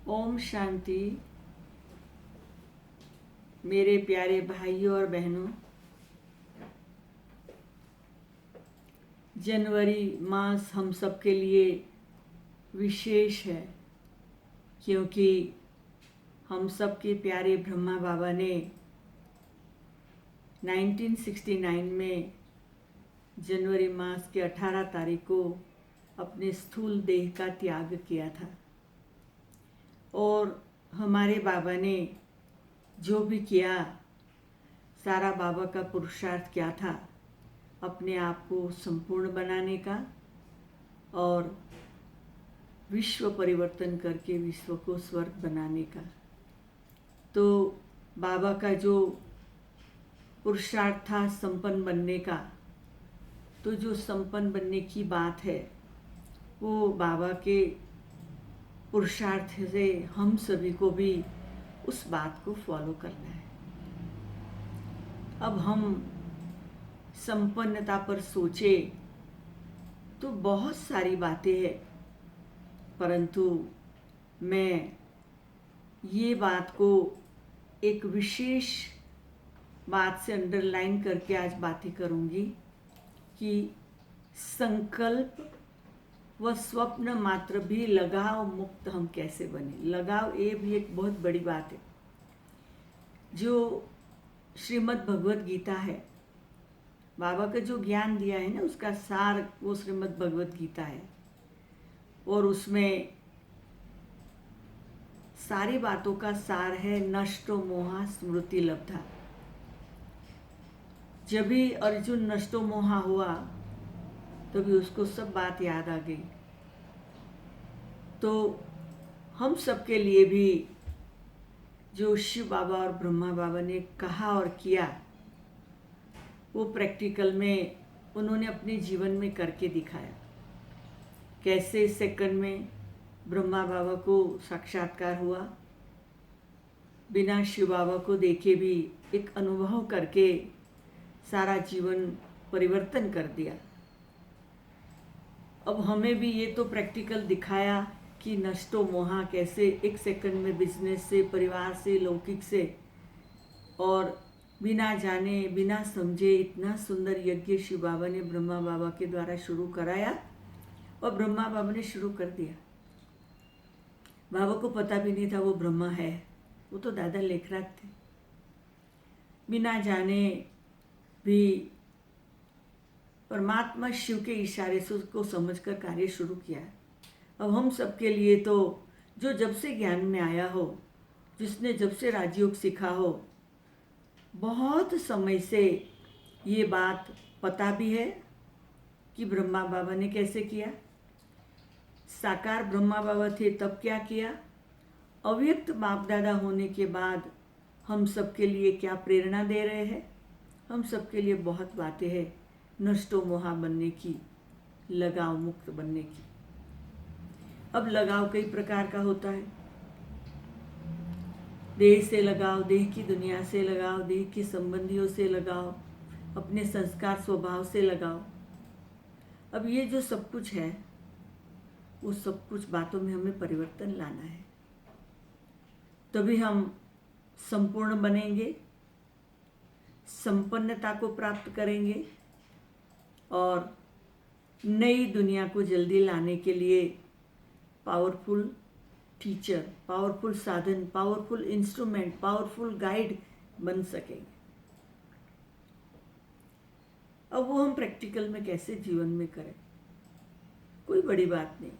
ओम शांति। मेरे प्यारे भाइयों और बहनों, जनवरी मास हम सब के लिए विशेष है, क्योंकि हम सब के प्यारे ब्रह्मा बाबा ने 1969 में जनवरी मास के 18 तारीख को अपने स्थूल देह का त्याग किया था। और हमारे बाबा ने जो भी किया, सारा बाबा का पुरुषार्थ क्या था? अपने आप को संपूर्ण बनाने का और विश्व परिवर्तन करके विश्व को स्वर्ग बनाने का। तो बाबा का जो पुरुषार्थ था संपन्न बनने का, तो जो संपन्न बनने की बात है वो बाबा के पुरुषार्थ से हम सभी को भी उस बात को फॉलो करना है। अब हम संपन्नता पर सोचे तो बहुत सारी बातें हैं, परंतु मैं ये बात को एक विशेष बात से अंडरलाइन करके आज बातें करूँगी कि संकल्प व स्वप्न मात्र भी लगाव मुक्त हम कैसे बने। लगाव ये भी एक बहुत बड़ी बात है। जो श्रीमद् भगवत गीता है, बाबा का जो ज्ञान दिया है ना, उसका सार वो श्रीमद् भगवत गीता है। और उसमें सारी बातों का सार है नष्टो मोहा स्मृति लब्धा। जब भी अर्जुन नष्टो मोहा हुआ तभी उसको सब बात याद आ गई। तो हम सबके लिए भी जो शिव बाबा और ब्रह्मा बाबा ने कहा और किया, वो प्रैक्टिकल में उन्होंने अपने जीवन में करके दिखाया। कैसे सेकंड में ब्रह्मा बाबा को साक्षात्कार हुआ, बिना शिव बाबा को देखे भी एक अनुभव करके सारा जीवन परिवर्तन कर दिया। अब हमें भी ये तो प्रैक्टिकल दिखाया कि नष्टो मोहा कैसे एक सेकंड में बिजनेस से, परिवार से, लौकिक से, और बिना जाने बिना समझे इतना सुंदर यज्ञ शिव बाबा ने ब्रह्मा बाबा के द्वारा शुरू कराया और ब्रह्मा बाबा ने शुरू कर दिया। बाबा को पता भी नहीं था वो ब्रह्मा है, वो तो दादा लेखराज थे। बिना जाने भी परमात्मा शिव के इशारे से उसको समझकर कार्य शुरू किया। अब हम सबके लिए तो जो जब से ज्ञान में आया हो, जिसने जब से राजयोग सीखा हो, बहुत समय से ये बात पता भी है कि ब्रह्मा बाबा ने कैसे किया। साकार ब्रह्मा बाबा थे तब क्या किया, अव्यक्त बाप दादा होने के बाद हम सबके लिए क्या प्रेरणा दे रहे हैं। हम सबके लिए बहुत बातें हैं नष्टो मोहा बनने की, लगाव मुक्त बनने की। अब लगाव कई प्रकार का होता है। देह से लगाव, देह की दुनिया से लगाव, देह के संबंधियों से लगाव, अपने संस्कार स्वभाव से लगाव। अब ये जो सब कुछ है, वो सब कुछ बातों में हमें परिवर्तन लाना है, तभी हम संपूर्ण बनेंगे, संपन्नता को प्राप्त करेंगे और नई दुनिया को जल्दी लाने के लिए पावरफुल टीचर, पावरफुल साधन, पावरफुल इंस्ट्रूमेंट, पावरफुल गाइड बन सकेंगे। अब वो हम प्रैक्टिकल में कैसे जीवन में करें, कोई बड़ी बात नहीं।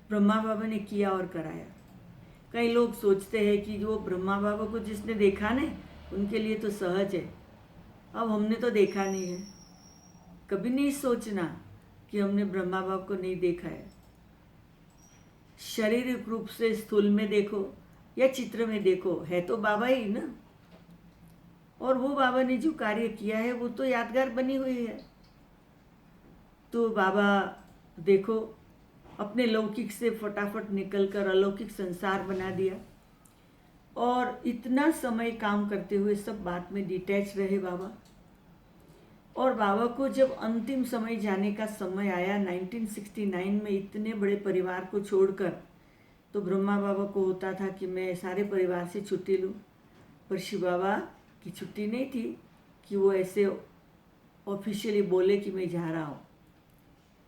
ब्रह्मा बाबा ने किया और कराया। कई लोग सोचते हैं कि जो ब्रह्मा बाबा को जिसने देखा ना, उनके लिए तो सहज है। अब हमने तो देखा नहीं है। कभी नहीं सोचना कि हमने ब्रह्मा बाबा को नहीं देखा है। शारीरिक रूप से स्थूल में देखो या चित्र में देखो, है तो बाबा ही ना। और वो बाबा ने जो कार्य किया है वो तो यादगार बनी हुई है। तो बाबा देखो, अपने लौकिक से फटाफट निकलकर अलौकिक संसार बना दिया और इतना समय काम करते हुए सब बात में डिटैच रहे बाबा। और बाबा को जब अंतिम समय जाने का समय आया 1969 में, इतने बड़े परिवार को छोड़कर तो ब्रह्मा बाबा को होता था कि मैं सारे परिवार से छुट्टी लूँ, पर शिव बाबा की छुट्टी नहीं थी कि वो ऐसे ऑफिशियली बोले कि मैं जा रहा हूँ।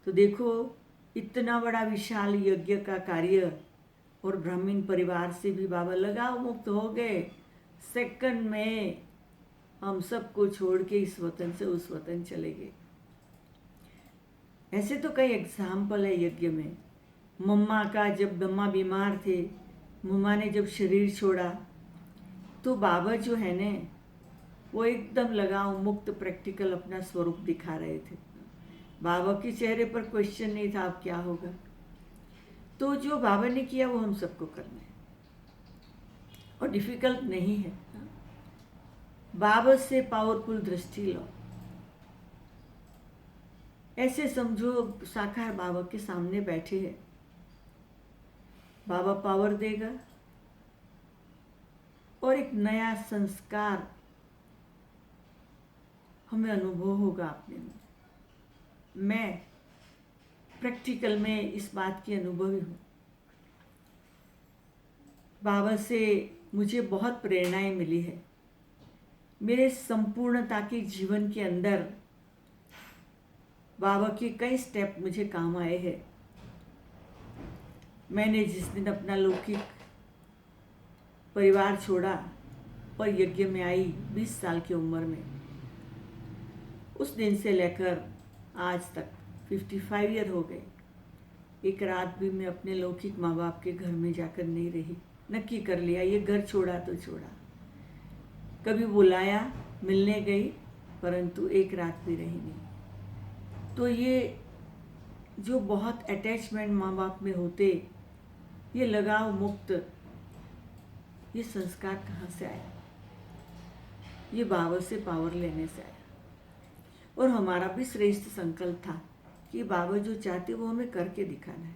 तो देखो, इतना बड़ा विशाल यज्ञ का कार्य और ब्राह्मण परिवार से भी बाबा लगाव मुक्त हो गए। सेकंड में हम सबको छोड़ के इस वतन से उस वतन चले गए। ऐसे तो कई एग्जाम्पल है यज्ञ में। मम्मा का, जब मम्मा बीमार थे, मम्मा ने जब शरीर छोड़ा तो बाबा जो है ने वो एकदम लगाव मुक्त प्रैक्टिकल अपना स्वरूप दिखा रहे थे। बाबा के चेहरे पर क्वेश्चन नहीं था अब क्या होगा। तो जो बाबा ने किया वो हम सबको करना है और डिफिकल्ट नहीं है। बाबा से पावरफुल दृष्टि लो। ऐसे समझो साकार बाबा के सामने बैठे हैं, बाबा पावर देगा और एक नया संस्कार हमें अनुभव होगा अपने में। मैं प्रैक्टिकल में इस बात की अनुभवी हूँ। बाबा से मुझे बहुत प्रेरणाएं मिली है। मेरे संपूर्णता के जीवन के अंदर बाबा के कई स्टेप मुझे काम आए हैं। मैंने जिस दिन अपना लौकिक परिवार छोड़ा और यज्ञ में आई 20 साल की उम्र में, उस दिन से लेकर आज तक 55 ईयर हो गए। एक रात भी मैं अपने लौकिक माँ बाप के घर में जाकर नहीं रही। नक्की कर लिया, ये घर छोड़ा तो छोड़ा। कभी बुलाया, मिलने गई, परंतु एक रात भी रही नहीं। तो ये जो बहुत अटैचमेंट माँ बाप में होते, ये लगाव मुक्त, ये संस्कार कहाँ से आया? ये बाबा से पावर लेने से आया। और हमारा भी श्रेष्ठ संकल्प था कि बाबा जो चाहते वो हमें करके दिखाना है।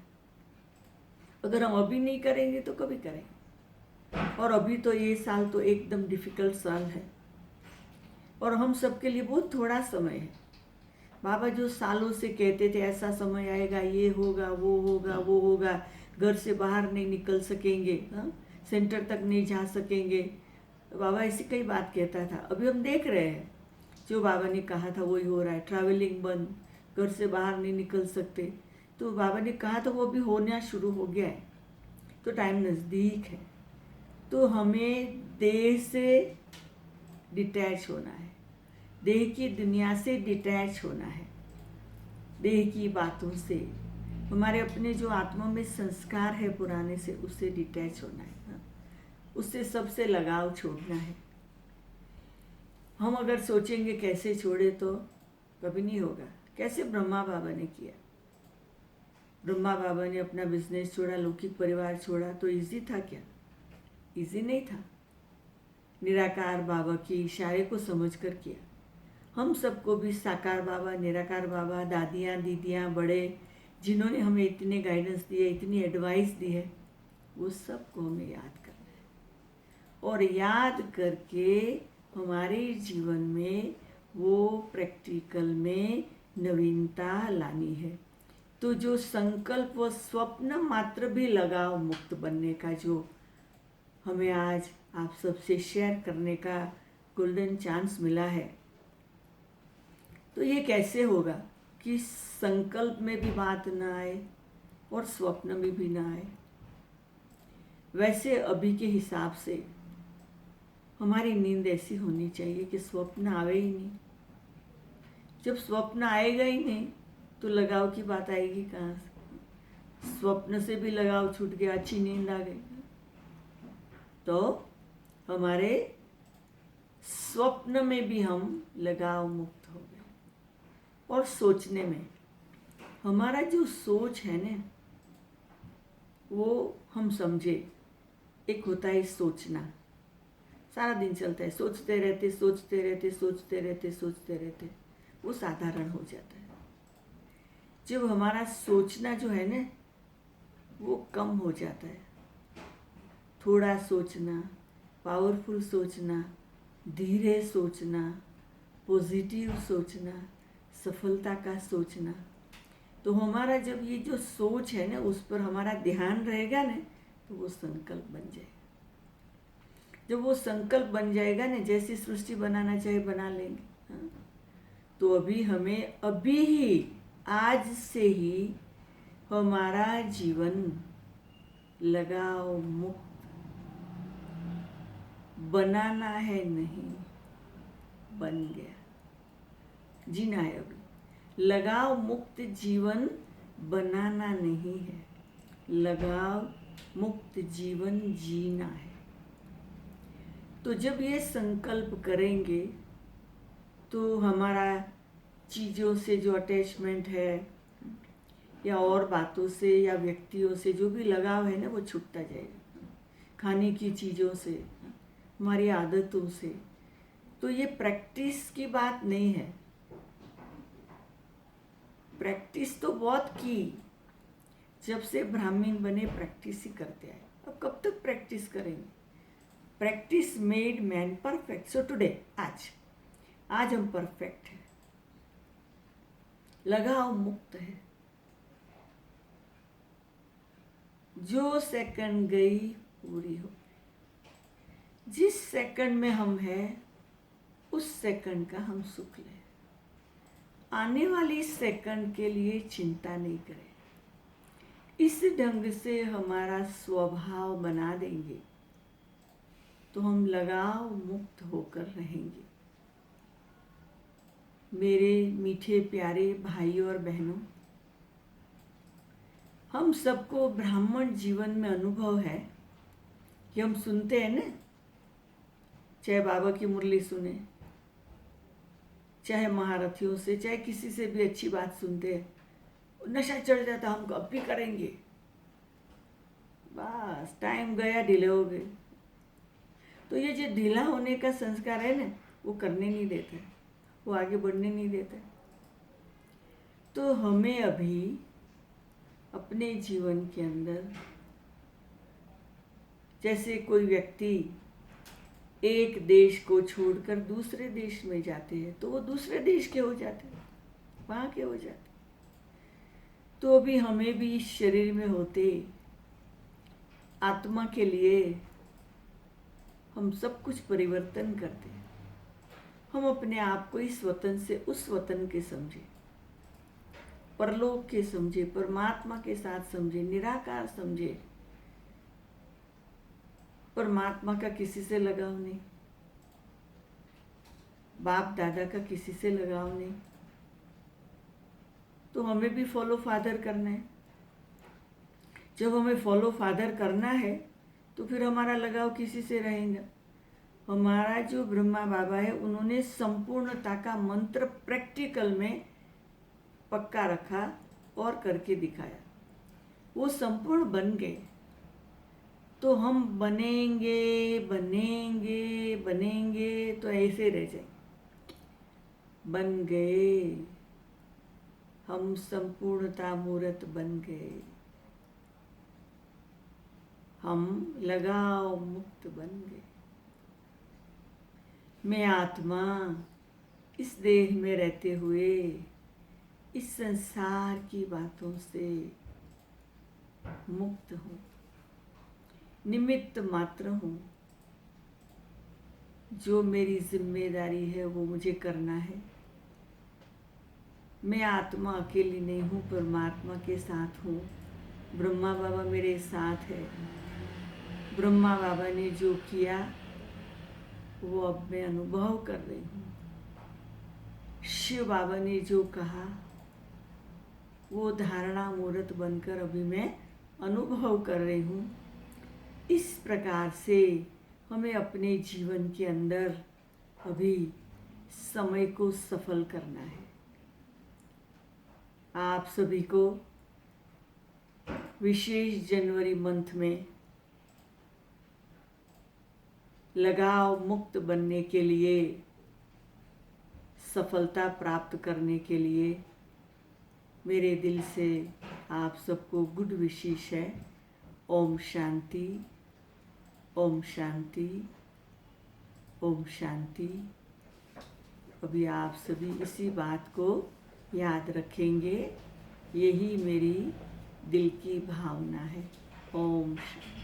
अगर हम अभी नहीं करेंगे तो कभी करेंगे। और अभी तो ये साल तो एकदम डिफिकल्ट साल है और हम सबके लिए बहुत थोड़ा समय है। बाबा जो सालों से कहते थे ऐसा समय आएगा, ये होगा, वो होगा, वो होगा, घर से बाहर नहीं निकल सकेंगे, सेंटर तक नहीं जा सकेंगे, बाबा ऐसी कई बात कहता था। अभी हम देख रहे हैं जो बाबा ने कहा था वही हो रहा है। ट्रैवलिंग बंद, घर से बाहर नहीं निकल सकते। तो बाबा ने कहा था वो भी होना शुरू हो गया है। तो टाइम नज़दीक है। तो हमें देह से डिटैच होना है, देह की दुनिया से डिटैच होना है, देह की बातों से, हमारे अपने जो आत्मा में संस्कार है पुराने से, उससे डिटैच होना है, उससे सबसे लगाव छोड़ना है। हम अगर सोचेंगे कैसे छोड़े तो कभी नहीं होगा। कैसे ब्रह्मा बाबा ने किया। ब्रह्मा बाबा ने अपना बिजनेस छोड़ा, लौकिक परिवार छोड़ा, तो इजी था क्या? इजी नहीं था। निराकार बाबा के इशारे को समझकर किया। हम सबको भी साकार बाबा, निराकार बाबा, दादियाँ, दीदियाँ, बड़े जिन्होंने हमें इतने गाइडेंस दिए, इतनी एडवाइस दी है, वो सबको हमें याद करना है और याद करके हमारे जीवन में वो प्रैक्टिकल में नवीनता लानी है। तो जो संकल्प व स्वप्न मात्र भी लगाव मुक्त बनने का जो हमें आज आप सबसे शेयर करने का गोल्डन चांस मिला है, तो ये कैसे होगा कि संकल्प में भी बात ना आए और स्वप्न में भी ना आए। वैसे अभी के हिसाब से हमारी नींद ऐसी होनी चाहिए कि स्वप्न आवे ही नहीं। जब स्वप्न आएगा ही नहीं तो लगाव की बात आएगी कहाँ से? स्वप्न से भी लगाव छूट गया, अच्छी नींद आ गई, तो हमारे स्वप्न में भी हम लगाव मुक्त हो गए। और सोचने में हमारा जो सोच है ना, वो हम समझे, एक होता है सोचना, सारा दिन चलता है, सोचते रहते सोचते रहते सोचते रहते सोचते रहते, वो साधारण हो जाता है। जब हमारा सोचना जो है ना वो कम हो जाता है, थोड़ा सोचना, पावरफुल सोचना, धीरे सोचना, पॉजिटिव सोचना, सफलता का सोचना, तो हमारा जब ये जो सोच है ना उस पर हमारा ध्यान रहेगा ना, तो वो संकल्प बन जाएगा। जब वो संकल्प बन जाएगा ना, जैसी सृष्टि बनाना चाहे बना लेंगे। हाँ? तो अभी हमें अभी ही आज से ही हमारा जीवन लगाव मुक्त बनाना है, नहीं बन गया। जीना है अभी। लगाव मुक्त जीवन बनाना नहीं है, लगाव मुक्त जीवन जीना है। तो जब ये संकल्प करेंगे तो हमारा चीज़ों से जो अटैचमेंट है या और बातों से या व्यक्तियों से जो भी लगाव है ना, वो छूटता जाएगा। खाने की चीज़ों से, हमारी आदतों से। तो ये प्रैक्टिस की बात नहीं है। प्रैक्टिस तो बहुत की, जब से ब्राह्मण बने प्रैक्टिस ही करते आए। अब कब तक प्रैक्टिस करेंगे? Practice made man perfect. So today, आज हम परफेक्ट हैं, लगाव मुक्त है। जो सेकंड गई पूरी हो। जिस सेकंड में हम हैं उस सेकंड का हम सुख लें। आने वाली सेकंड के लिए चिंता नहीं करें। इस ढंग से हमारा स्वभाव बना देंगे तो हम लगाव मुक्त होकर रहेंगे। मेरे मीठे प्यारे भाइयों और बहनों, हम सबको ब्राह्मण जीवन में अनुभव है कि हम सुनते हैं ना, चाहे बाबा की मुरली सुने, चाहे महारथियों से, चाहे किसी से भी अच्छी बात सुनते हैं, नशा चढ़ जाता, हम अब भी करेंगे। बस टाइम गया, ढीले हो गए। तो ये जो ढीला होने का संस्कार है ना, वो करने नहीं देता है, वो आगे बढ़ने नहीं देता है। तो हमें अभी अपने जीवन के अंदर, जैसे कोई व्यक्ति एक देश को छोड़कर दूसरे देश में जाते हैं तो वो दूसरे देश के हो जाते हैं, वहाँ के हो जाते। तो अभी हमें भी इस शरीर में होते आत्मा के लिए हम सब कुछ परिवर्तन करते हैं। हम अपने आप को इस वतन से उस वतन के समझे, परलोक के समझे, परमात्मा के साथ समझे, निराकार समझे। परमात्मा का किसी से लगाव नहीं, बाप दादा का किसी से लगाव नहीं। तो हमें भी फॉलो फादर करना है। जब हमें फॉलो फादर करना है तो फिर हमारा लगाव किसी से रहेगा? हमारा जो ब्रह्मा बाबा है, उन्होंने संपूर्णता का मंत्र प्रैक्टिकल में पक्का रखा और करके दिखाया। वो संपूर्ण बन गए। तो हम बनेंगे बनेंगे बनेंगे तो ऐसे रह जाए। बन गए, हम संपूर्णता मूर्त बन गए। हम लगाव मुक्त बन गए। मैं आत्मा इस देह में रहते हुए इस संसार की बातों से मुक्त हूँ, निमित्त मात्र हूँ। जो मेरी जिम्मेदारी है वो मुझे करना है। मैं आत्मा अकेली नहीं हूँ, परमात्मा के साथ हूँ। ब्रह्मा बाबा मेरे साथ है। ब्रह्मा बाबा ने जो किया वो अब मैं अनुभव कर रही हूँ। शिव बाबा ने जो कहा वो धारणा मूर्त बनकर अभी मैं अनुभव कर रही हूँ। इस प्रकार से हमें अपने जीवन के अंदर अभी समय को सफल करना है। आप सभी को विशेष जनवरी मंथ में लगाव मुक्त बनने के लिए, सफलता प्राप्त करने के लिए मेरे दिल से आप सबको गुड विशेष है। ओम शांति, ओम शांति, ओम शांति। अभी आप सभी इसी बात को याद रखेंगे, यही मेरी दिल की भावना है। ओम शांति।